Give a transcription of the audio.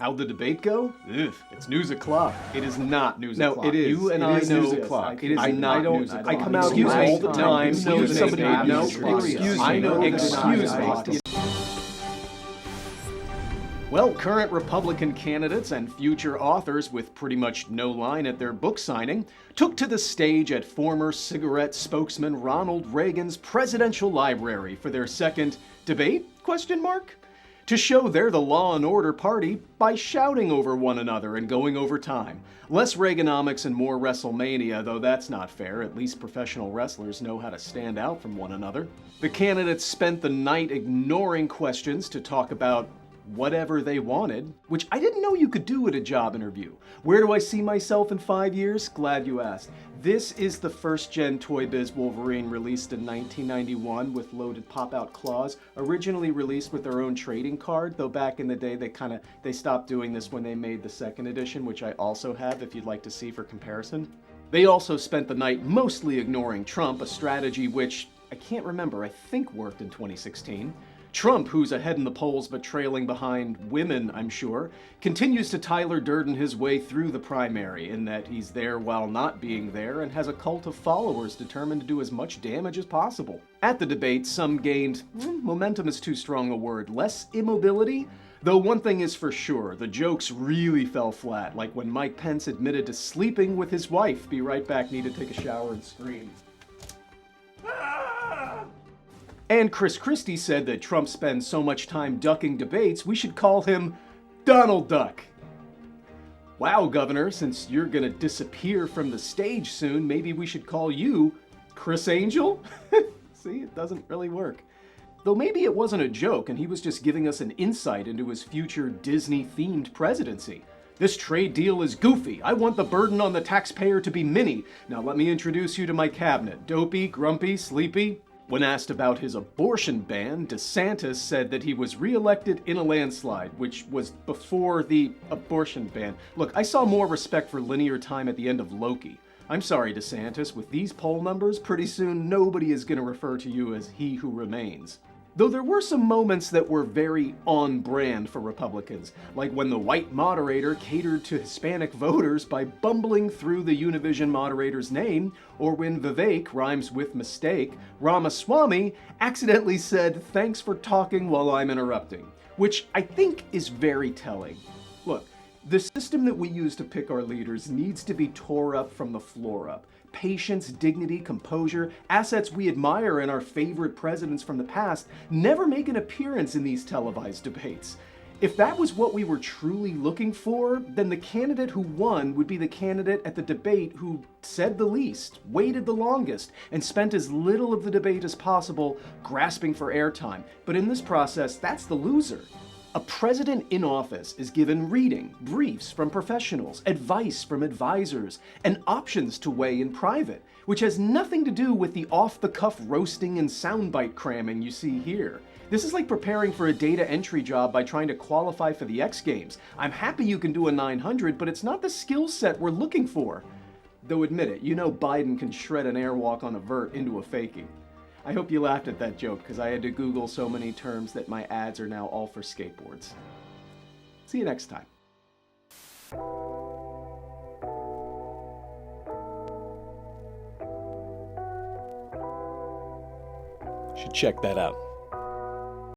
How'd the debate go? Ugh, it's news o'clock. It is not news o'clock. No, it is. You and It I is know news o'clock. It is not news o'clock. I come out Excuse here me. all the time. Excuse Somebody me. no, Excuse me. I know. Excuse me. me. Well, current Republican candidates and future authors with pretty much no line at their book signing took to the stage at former cigarette spokesman Ronald Reagan's presidential library for their second debate? To show they're the law and order party by shouting over one another and going over time. Less Reaganomics and more WrestleMania, though that's not fair. At least professional wrestlers know how to stand out from one another. The candidates spent the night ignoring questions to talk about whatever they wanted, which I didn't know you could do at a job interview. Where do I see myself in 5 years? Glad you asked. This is the first-gen Toy Biz Wolverine released in 1991 with loaded pop-out claws, originally released with their own trading card, though back in the day they stopped doing this when they made the second edition, which I also have if you'd like to see for comparison. They also spent the night mostly ignoring Trump, a strategy which, I can't remember, I think worked in 2016. Trump, who's ahead in the polls but trailing behind women, I'm sure, continues to Tyler Durden his way through the primary in that he's there while not being there and has a cult of followers determined to do as much damage as possible. At the debate, some gained, momentum is too strong a word, less immobility. Though one thing is for sure, the jokes really fell flat, like when Mike Pence admitted to sleeping with his wife. Be right back, need to take a shower and scream. And Chris Christie said that Trump spends so much time ducking debates, we should call him Donald Duck. Wow, Governor, since you're gonna disappear from the stage soon, maybe we should call you Chris Angel? See, it doesn't really work. Though maybe it wasn't a joke and he was just giving us an insight into his future Disney-themed presidency. This trade deal is goofy. I want the burden on the taxpayer to be mini. Now let me introduce you to my cabinet. Dopey, grumpy, sleepy. When asked about his abortion ban, DeSantis said that he was re-elected in a landslide, which was before the abortion ban. Look, I saw more respect for linear time at the end of Loki. I'm sorry, DeSantis, with these poll numbers, pretty soon nobody is going to refer to you as he who remains. Though there were some moments that were very on brand for Republicans, like when the white moderator catered to Hispanic voters by bumbling through the Univision moderator's name, or when Vivek rhymes with mistake, Ramaswamy accidentally said, "Thanks for talking while I'm interrupting," which I think is very telling. Look, the system that we use to pick our leaders needs to be tore up from the floor up. Patience, dignity, composure, assets we admire in our favorite presidents from the past, never make an appearance in these televised debates. If that was what we were truly looking for, then the candidate who won would be the candidate at the debate who said the least, waited the longest, and spent as little of the debate as possible grasping for airtime. But in this process, that's the loser. A president in office is given reading, briefs from professionals, advice from advisors, and options to weigh in private, which has nothing to do with the off-the-cuff roasting and soundbite cramming you see here. This is like preparing for a data entry job by trying to qualify for the X Games. I'm happy you can do a 900, but it's not the skill set we're looking for. Though admit it, you know Biden can shred an airwalk on a vert into a fakie. I hope you laughed at that joke, because I had to Google so many terms that my ads are now all for skateboards. See you next time. Should check that out.